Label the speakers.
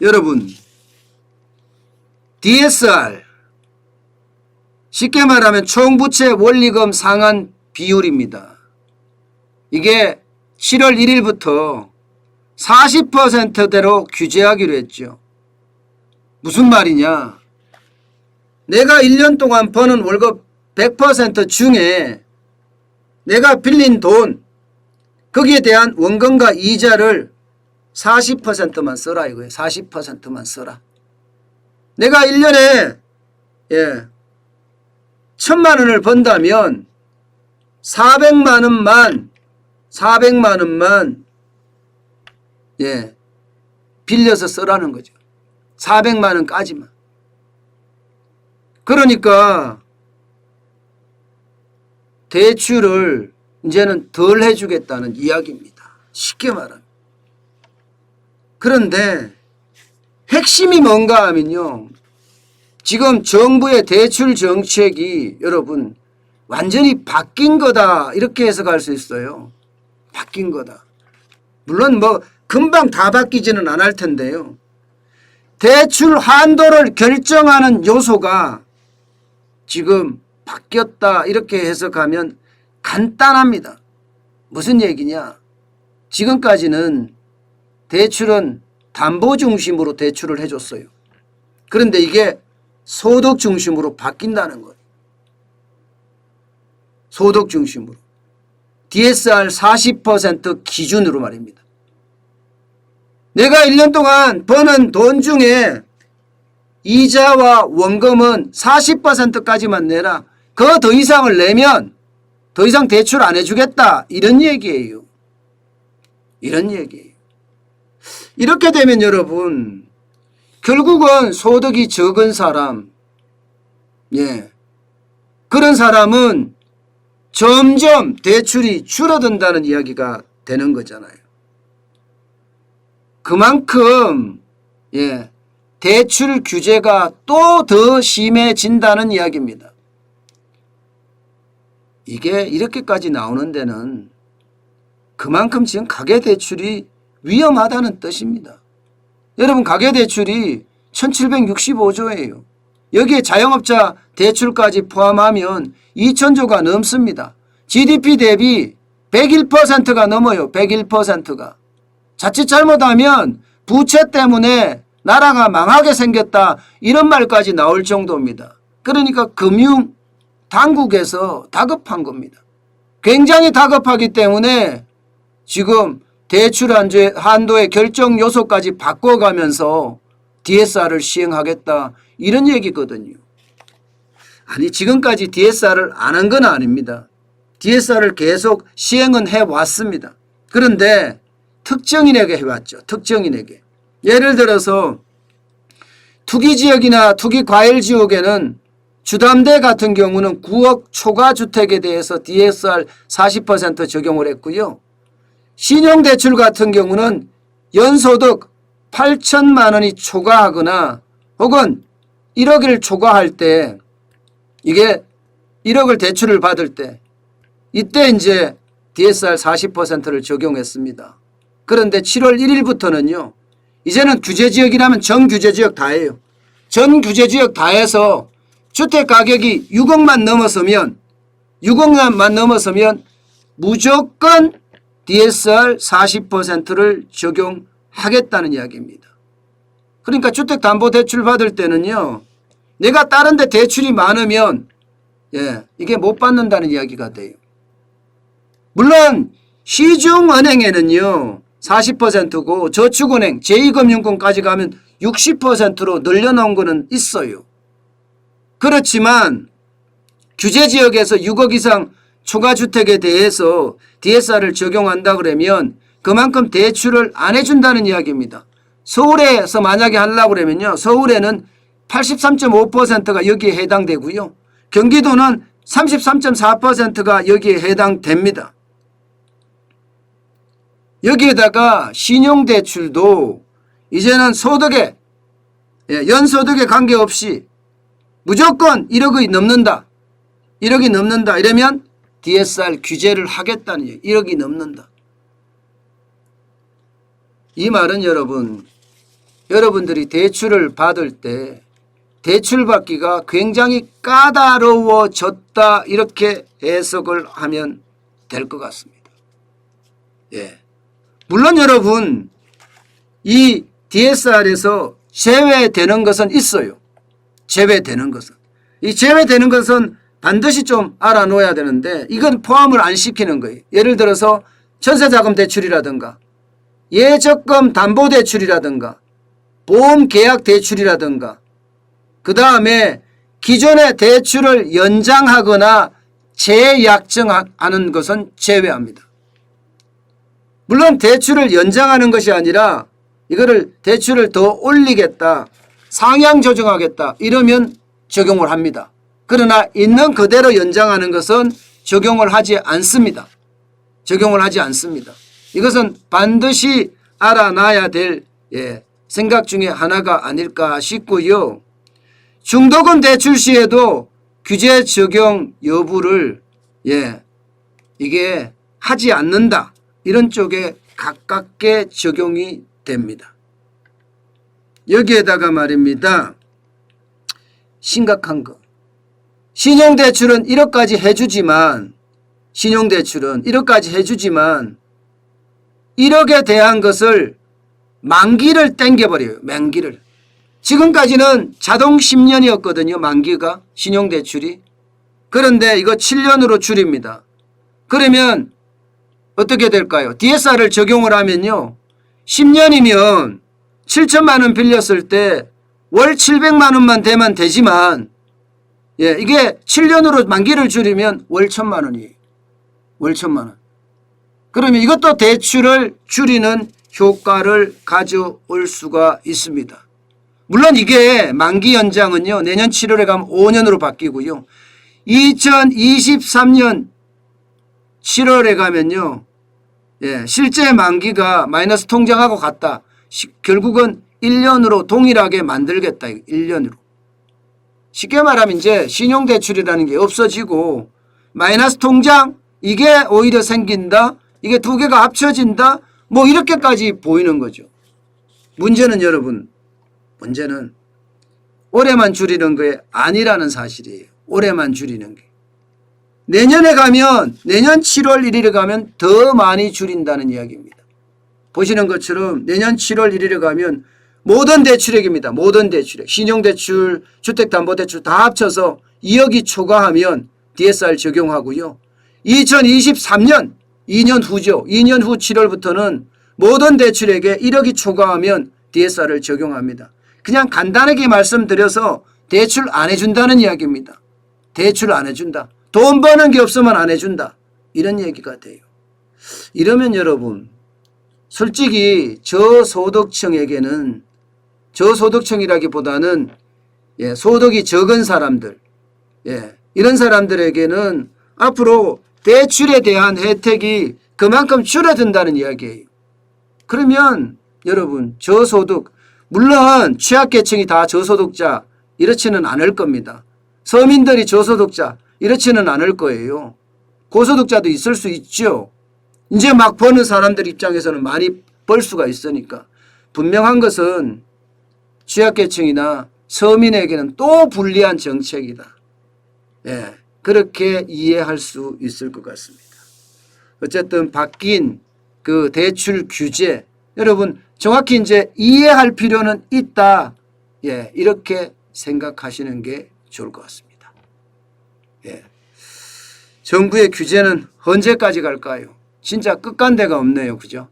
Speaker 1: 여러분 DSR 쉽게 말하면 총부채 원리금 상환 비율입니다. 이게 7월 1일부터 40%대로 규제하기로 했죠. 무슨 말이냐? 내가 1년 동안 버는 월급 100% 중에 내가 빌린 돈 거기에 대한 원금과 이자를 40%만 써라 이거예요. 40%만 써라. 내가 1년에 1,000만 원을 번다면 400만 원만 빌려서 쓰라는 거죠. 400만 원까지만. 그러니까 대출을 이제는 덜 해주겠다는 이야기입니다. 쉽게 말하면. 그런데 핵심이 뭔가 하면요. 지금 정부의 대출 정책이 여러분 완전히 바뀐 거다 이렇게 해석할 수 있어요. 바뀐 거다. 물론 뭐 금방 다 바뀌지는 않을 텐데요. 대출 한도를 결정하는 요소가 지금 바뀌었다 이렇게 해석하면 간단합니다. 무슨 얘기냐? 지금까지는 대출은 담보 중심으로 대출을 해줬어요. 그런데 이게 소득 중심으로 바뀐다는 거예요. 소득 중심으로. DSR 40% 기준으로 말입니다. 내가 1년 동안 버는 돈 중에 이자와 원금은 40%까지만 내라. 그 더 이상을 내면 더 이상 대출 안 해주겠다. 이런 얘기예요. 이런 얘기예요. 이렇게 되면 여러분 결국은 소득이 적은 사람 그런 사람은 점점 대출이 줄어든다는 이야기가 되는 거잖아요. 그만큼 대출 규제가 또 더 심해진다는 이야기입니다. 이게 이렇게까지 나오는 데는 그만큼 지금 가계대출이 위험하다는 뜻입니다. 여러분 가계대출이 1765조예요. 여기에 자영업자 대출까지 포함하면 2000조가 넘습니다. GDP 대비 101%가 넘어요. 101%가. 자칫 잘못하면 부채 때문에 나라가 망하게 생겼다 이런 말까지 나올 정도입니다. 그러니까 금융 당국에서 다급한 겁니다. 굉장히 다급하기 때문에 지금 대출 한도의 결정 요소까지 바꿔가면서 DSR을 시행하겠다 이런 얘기거든요. 아니 지금까지 DSR을 안 한 건 아닙니다. DSR을 계속 시행은 해왔습니다. 그런데 특정인에게 해왔죠. 특정인에게. 예를 들어서 투기지역이나 투기과열지역에는 주담대 같은 경우는 9억 초과주택에 대해서 DSR 40% 적용을 했고요. 신용대출 같은 경우는 연소득 8천만 원이 초과하거나 혹은 1억을 초과할 때 이게 1억을 대출을 받을 때 이때 이제 DSR 40%를 적용했습니다. 그런데 7월 1일부터는요. 이제는 규제지역이라면 전규제지역 다예요. 전규제지역 다해서 주택가격이 6억만 넘어서면 무조건 DSR 40%를 적용하겠다는 이야기입니다. 그러니까 주택담보대출 받을 때는요. 내가 다른 데 대출이 많으면 이게 못 받는다는 이야기가 돼요. 물론 시중은행에는요. 40%고 저축은행 제2금융권까지 가면 60%로 늘려놓은 거는 있어요. 그렇지만 규제지역에서 6억 이상 초과주택에 대해서 DSR을 적용한다 그러면 그만큼 대출을 안 해준다는 이야기입니다. 서울에서 만약에 하려고 그러면요. 서울에는 83.5%가 여기에 해당되고요. 경기도는 33.4%가 여기에 해당됩니다. 여기에다가 신용대출도 이제는 소득에 연소득에 관계없이 무조건 1억이 넘는다. 1억이 넘는다. 이러면 DSR 규제를 하겠다는 얘기. 1억이 넘는다. 이 말은 여러분 여러분들이 대출을 받을 때 대출 받기가 굉장히 까다로워졌다 이렇게 해석을 하면 될 것 같습니다. 예. 물론 여러분 이 DSR에서 제외되는 것은 있어요. 제외되는 것은. 이 제외되는 것은 반드시 좀 알아놓아야 되는데 이건 포함을 안 시키는 거예요. 예를 들어서 전세자금 대출이라든가 예적금 담보대출이라든가 보험계약 대출이라든가 그 다음에 기존의 대출을 연장하거나 재약정하는 것은 제외합니다. 물론 대출을 연장하는 것이 아니라 이거를 대출을 더 올리겠다, 상향 조정하겠다 이러면 적용을 합니다. 그러나 있는 그대로 연장하는 것은 적용을 하지 않습니다. 적용을 하지 않습니다. 이것은 반드시 알아놔야 될 생각 중에 하나가 아닐까 싶고요. 중도금 대출 시에도 규제 적용 여부를 이게 하지 않는다. 이런 쪽에 가깝게 적용이 됩니다. 여기에다가 말입니다. 심각한 거. 신용대출은 1억까지 해주지만 신용대출은 1억까지 해주지만 1억에 대한 것을 만기를 땡겨버려요. 만기를. 지금까지는 자동 10년이었거든요. 만기가 신용대출이. 그런데 이거 7년으로 줄입니다. 그러면 어떻게 될까요? DSR을 적용을 하면요. 10년이면 7천만 원 빌렸을 때 월 700만 원만 되면 되지만 이게 7년으로 만기를 줄이면 월 1천만 원이에요. 월 1천만 원. 그러면 이것도 대출을 줄이는 효과를 가져올 수가 있습니다. 물론 이게 만기 연장은요. 내년 7월에 가면 5년으로 바뀌고요. 2023년 7월에 가면요. 실제 만기가 마이너스 통장하고 같다. 결국은 1년으로 동일하게 만들겠다. 1년으로. 쉽게 말하면 이제 신용대출이라는 게 없어지고 마이너스 통장 이게 오히려 생긴다. 이게 두 개가 합쳐진다. 뭐 이렇게까지 보이는 거죠. 문제는 여러분. 문제는 올해만 줄이는 게 아니라는 사실이에요. 올해만 줄이는 게. 내년에 가면 내년 7월 1일에 가면 더 많이 줄인다는 이야기입니다. 보시는 것처럼 내년 7월 1일에 가면 모든 대출액입니다. 모든 대출액. 신용대출, 주택담보대출 다 합쳐서 2억이 초과하면 DSR 적용하고요. 2023년 2년 후죠. 2년 후 7월부터는 모든 대출액에 1억이 초과하면 DSR을 적용합니다. 그냥 간단하게 말씀드려서 대출 안 해준다는 이야기입니다. 대출 안 해준다. 돈 버는 게 없으면 안 해준다. 이런 얘기가 돼요. 이러면 여러분 솔직히 저소득층에게는 저소득층이라기보다는 소득이 적은 사람들 이런 사람들에게는 앞으로 대출에 대한 혜택이 그만큼 줄어든다는 이야기예요. 그러면 여러분 저소득 물론 취약계층이 다 저소득자 이렇지는 않을 겁니다. 서민들이 저소득자 이렇지는 않을 거예요. 고소득자도 있을 수 있죠. 이제 막 버는 사람들 입장에서는 많이 벌 수가 있으니까. 분명한 것은 취약계층이나 서민에게는 또 불리한 정책이다. 그렇게 이해할 수 있을 것 같습니다. 어쨌든 바뀐 그 대출 규제 여러분 정확히 이제 이해할 필요는 있다. 이렇게 생각하시는 게 좋을 것 같습니다. 정부의 규제는 언제까지 갈까요? 진짜 끝간 데가 없네요. 그죠?